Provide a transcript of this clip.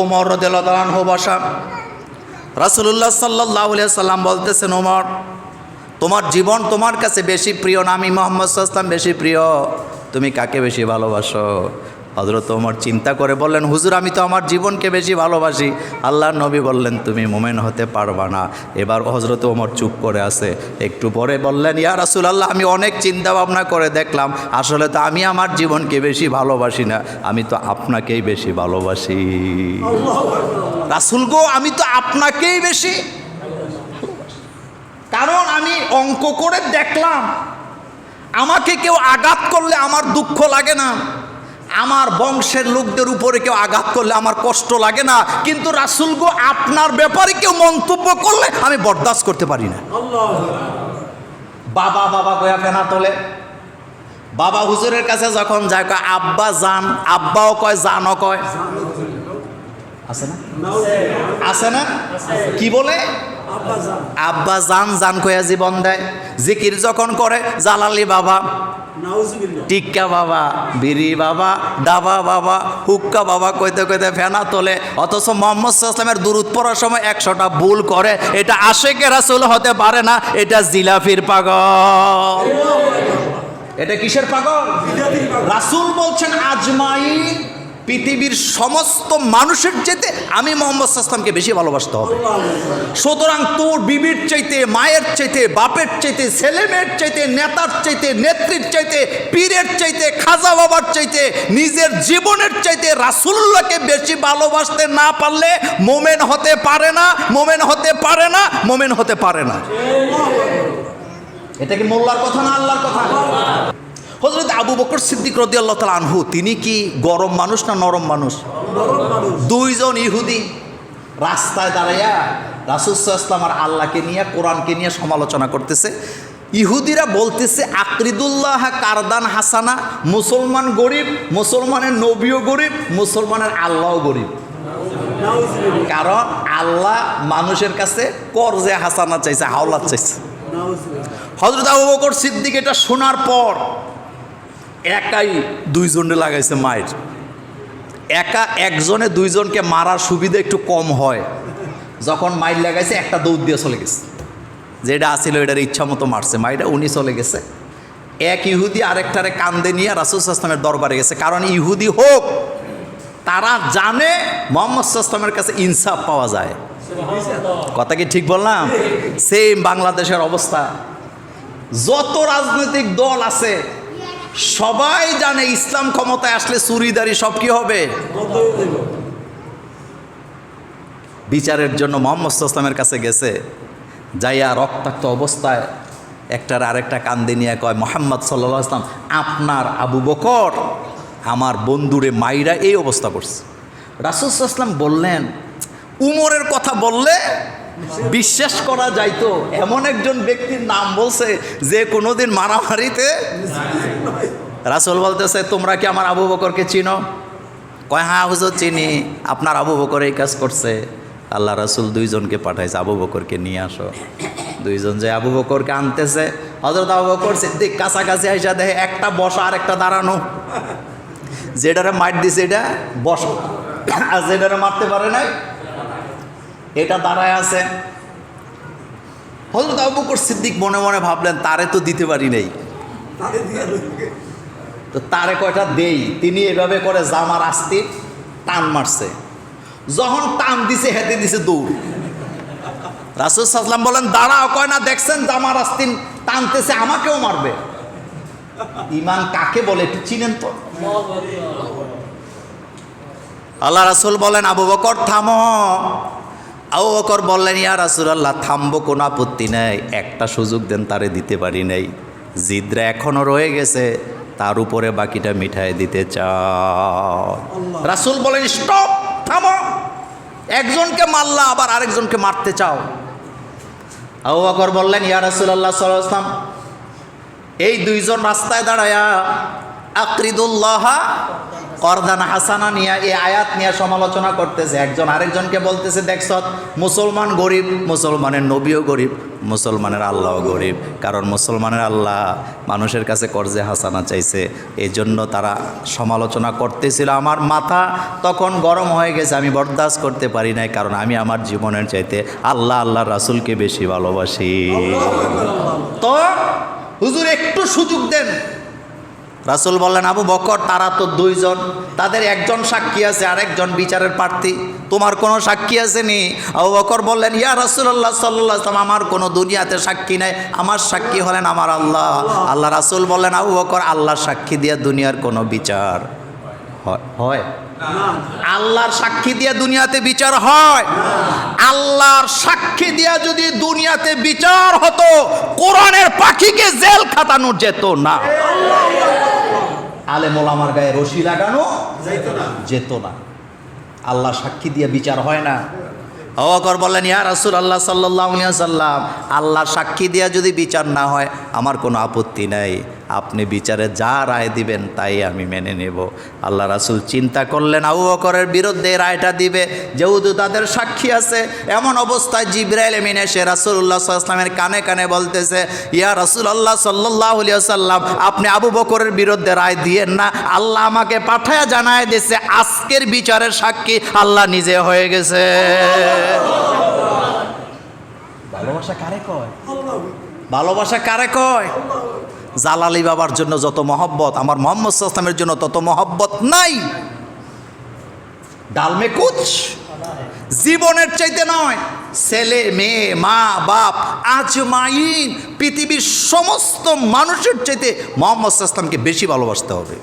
ওমর রাদিয়াল্লাহু আনহু বসা। রাসূলুল্লাহ সাল্লাল্লাহু আলাইহি সাল্লাম বলতেছেন, ওমর তোমার জীবন তোমার কাছে বেশি প্রিয় না আমি মুহাম্মদ সাল্লাল্লাহু আলাইহি ওয়াসাল্লাম বেশি প্রিয়? তুমি কাকে বেশি ভালোবাসো? হযরত ওমর চিন্তা করে বললেন, হুজুর আমি তো আমার জীবনকে বেশি ভালোবাসি। আল্লাহর নবী বললেন, তুমি মুমিন হতে পারবা না। এবার হযরত ওমর চুপ করে আছে। একটু পরে বললেন, ইয়া রাসূলুল্লাহ আমি অনেক চিন্তা ভাবনা করে দেখলাম, আসলে তো আমি আমার জীবনকে বেশি ভালোবাসি না, আমি তো আপনাকেই বেশি ভালোবাসি। রাসূল গো, আমি তো আপনাকেই বেশি, কারণ আমি অঙ্ক করে দেখলাম আমাকে কেউ আঘাত করলে আমার দুঃখ লাগে না, আমার বংশের লোকদের উপরে কেউ আঘাত করলে আমার কষ্ট লাগে না, কিন্তু রাসূল গো আপনার ব্যাপারে কেউ মন্তব্য করলে আমি বরদাস্ত করতে পারি না। বাবা বাবা কয়া ফেনা তোলে। বাবা হুজুরের কাছে যখন যায় কয় আব্বা জান, আব্বাও কয় জানও কয়, আছে না? আছে না? কি বলে? আব্বা জান জান কয়া জীবন দেয়। জিকির যখন করে জালালি বাবা, টিক্কা বাবা, বিড়ি বাবা, ডাবা বাবা, হুক্কা বাবা কইতে কইতে ফেনা তোলে। অথচ মুহাম্মদ সাল্লাল্লাহু আলাইহি ওয়াসাল্লামের দুরূদ পড়ার সময় 100টা ভুল করে। এটা আশিকে রাসূল হতে পারে না, এটা জিলাফির পাগল। এটা কিসের পাগল? রাসূল বলছেন আজমাইন, পৃথিবীর সমস্ত মানুষের চাইতে আমি মুহাম্মদ সাল্লাল্লাহু আলাইহি ওয়াসাল্লামকে বেশি ভালোবাসতে হবে। সুতরাং তোর বিবির চাইতে, মায়ের চাইতে, বাপের চাইতে, ছেলেমেয়ের চাইতে, নেতার চাইতে, নেত্রীর চাইতে, পীরের চাইতে, খাজা বাবার চাইতে, নিজের জীবনের চাইতে রাসূলুল্লাহকে বেশি ভালোবাসতে না পারলে মুমিন হতে পারে না, মুমিন হতে পারে না, মুমিন হতে পারে না। এটা কি মোল্লার কথা না আল্লাহর কথা? হযরত আবু বকর সিদ্দিক রাদিয়াল্লাহু তাআলা আনহু তিনি কি গরম মানুষ না নরম মানুষ? দুইজন ইহুদি রাস্তায় দাঁড়াইয়া রাসূল সাল্লাল্লাহু আলাইহি ওয়াসাল্লাম আর আল্লাহকে নিয়ে, কোরআনকে নিয়ে সমালোচনা করতেছে। ইহুদিরা বলতেছে আকরিদুল্লাহ কারদান হাসানা, মুসলমান গরিব, মুসলমানের নবীও গরিব, মুসলমানের আল্লাহও গরিব। কারণ আল্লাহ মানুষের কাছে করজে হাসানা চাইছে, হাওলাত চাইছে। হযরত আবু বকর সিদ্দিক এটা শোনার পর একাই দুইজনে লাগাইছে মায়ের। একা একজনে দুইজনকে মারার সুবিধা একটু কম হয়, যখন মাইর লাগাইছে একটা দৌড় দিয়ে চলে গেছে, যেটা আসছিল এটার ইচ্ছা মতো মারছে, মাইটা উনি চলে গেছে। এক ইহুদি আরেকটারে কান্দে নিয়ে রাসূল সাল্লাল্লাহু আলাইহি ওয়াসাল্লামের দরবারে গেছে। কারণ ইহুদি হোক, তারা জানে মুহাম্মদ সাল্লাল্লাহু আলাইহি ওয়াসাল্লামের কাছে ইনসাফ পাওয়া যায়। কথা কি ঠিক বললাম? সেম বাংলাদেশের অবস্থা। যত রাজনৈতিক দল আছে সবাই জানে ইসলাম ক্ষমতায় আসলে চুরিদারি সব কি হবে। বিচারের জন্য মুহাম্মদ সাল্লাল্লাহু আলাইহি ওয়াসাল্লামের কাছে গেছে, যাইয়া রক্তাক্ত অবস্থায় একটার আরেকটা কান্দে নিয়ে কয়, মুহাম্মদ সাল্লাল্লাহু আলাইহি ওয়াসাল্লাম আপনার আবু বকর আমার বন্ধুরে মাইরা এই অবস্থা করছে। রাসূল সাল্লাল্লাহু আলাইহি ওয়াসাল্লাম বললেন, উমরের কথা বললে বিশ্বাস করা যাইতো, এমন একজন ব্যক্তির নাম বলছে যে কোনোদিন মারামারিতে। রাসূল বলতেছে, তোমরা কি আমার আবু বকরকে চিনো? কয় হ্যাঁ হুজুর চিনি, আপনার আবু বকর এই কাজ করছে। আল্লাহ রাসূল দুইজনকে পাঠাইছে, আবু বকরকে নিয়ে আসো। দুইজন যে আবু বকরকে আনতেছে, হযরত আবু বকর সিদ্দিক কাছাকাছি আইসা দেখে একটা বসা আর একটা দাঁড়ানো। যেটারে মার দিছে এটা বসা, আর যেটারে মারতে পারে নাই এটা দাঁড়ায় আছে। হযরত আবু বকর সিদ্দিক মনে মনে ভাবলেন, তারে তো দিতে পারি নাই, তো তারে কয়টা দেই। তিনি এভাবে করে জামার আস্তি টান মারছে, যখন টান দিছে হেঁটে দিছে দৌড়। রাসূল সাল্লাল্লাহু আলাইহি ওয়াসাল্লাম বলেন, দাঁড়াও। কয় না, দেখছেন জামার আস্তিন টানতেছে, আমাকেও মারবে। ঈমান কাকে বলে একটু চিনেন তো? আল্লাহ রাসূল বলেন, আবু বকর থামো। আবু বকর বললেন, ইয়া রাসূলুল্লাহ থামবো, কোনো আপত্তি নেই, একটা সুযোগ দেন, তারে দিতে পারি নাই, জিদরা এখনো রয়ে গেছে, তার উপরে বাকিটা মিঠাই দিতে চাও। রাসূল বলেন, স্টপ, থামো, একজনকে মারলা আবার আরেকজনকে মারতে চাও। আবু বকর বললেন, ইয়া রাসূলুল্লাহ সাল্লাল্লাহু আলাইহি ওয়াসাল্লাম এই দুইজন রাস্তায় দাঁড়ায়া আকরিদুল্লাহা করদান হাসানা নিয়ে এই আয়াত নিয়ে সমালোচনা করতেছে। একজন আরেকজনকে বলতেছে, দেখছ মুসলমান গরিব, মুসলমানের নবীও গরিব, মুসলমানের আল্লাহও গরিব। কারণ মুসলমানের আল্লাহ মানুষের কাছে কর্জে হাসানা চাইছে, এই জন্য তারা সমালোচনা করতেছিল। আমার মাথা তখন গরম হয়ে গেছে, আমি বরদাস্ত করতে পারি নাই, কারণ আমি আমার জীবনের চাইতে আল্লাহ আল্লাহর রাসূলকে বেশি ভালোবাসি। তো হুজুর একটু সুযোগ দেন। রাসূল বললেন, আবু বকর তারা তো দুইজন, তাদের একজন সাক্ষী আছে, আরেকজন বিচারের প্রার্থী, তোমার কোনো সাক্ষী আছে নি? আবু বকর বললেন, ইয়া রাসূলুল্লাহ সাল্লাল্লাহু আলাইহি ওয়াসাল্লাম, আমার কোনো দুনিয়াতে সাক্ষী নাই, আমার সাক্ষী হলেন আমার আল্লাহ। আল্লাহ রাসূল বললেন, আবু বকর আল্লাহর সাক্ষী দিয়ে দুনিয়ার কোনো বিচার হয়? আল্লাহর সাক্ষী দিয়ে দুনিয়াতে বিচার হয়? আল্লাহর সাক্ষী দিয়া যদি দুনিয়াতে বিচার হতো, কোরআনের পাখিকে জেল খাটানো যেত না, আলেম ওলামার গায়ে রশি লাগানো যেত না। আল্লাহর সাক্ষী দিয়ে বিচার হয় না। আবু বকর বললেন, ইয়া রাসূলুল্লাহ সাল্লাল্লাহু আলাইহি ওয়াসাল্লাম, আল্লাহর সাক্ষী দিয়ে যদি বিচার না হয় আমার কোনো আপত্তি নাই, আপনি বিচারে যা রায় দিবেন তাই আমি মেনে নেব। আল্লাহ রাসূল চিন্তা করলেন আবু বকরের বিরুদ্ধে রায়টা দিবে, যেহেতু তাদের সাক্ষী আছে। এমন অবস্থায় জিবরাইল আমিন এসে রাসূলুল্লাহ সাল্লাল্লাহু আলাইহি ওয়াসাল্লামের কানে কানে বলতেছে, ইয়া রাসূলুল্লাহ সাল্লাল্লাহু আলাইহি ওয়াসাল্লাম, আপনি আবু বকরের বিরুদ্ধে রায় দিয়েন না, আল্লাহ আমাকে পাঠায়া জানায় দিয়েছে আজকের বিচারের সাক্ষী আল্লাহ নিজে হয়ে গেছে। ভালোবাসা কারে কয়? ভালোবাসা কারে কয়? জালালি বাবার জন্য যত মহব্বত, আমার মুহাম্মদ সাল্লাল্লাহু আলাইহি ওয়াসাল্লামের জন্য তত মহব্বত নাই। ডালমে কুচ জীবনের চাইতে নয়, ছেলে মেয়ে মা বাপ আজমাইন পৃথিবীর সমস্ত মানুষের চাইতে মুহাম্মদ সাল্লাল্লাহু আলাইহি ওয়াসাল্লামকে বেশি ভালোবাসতে হবে।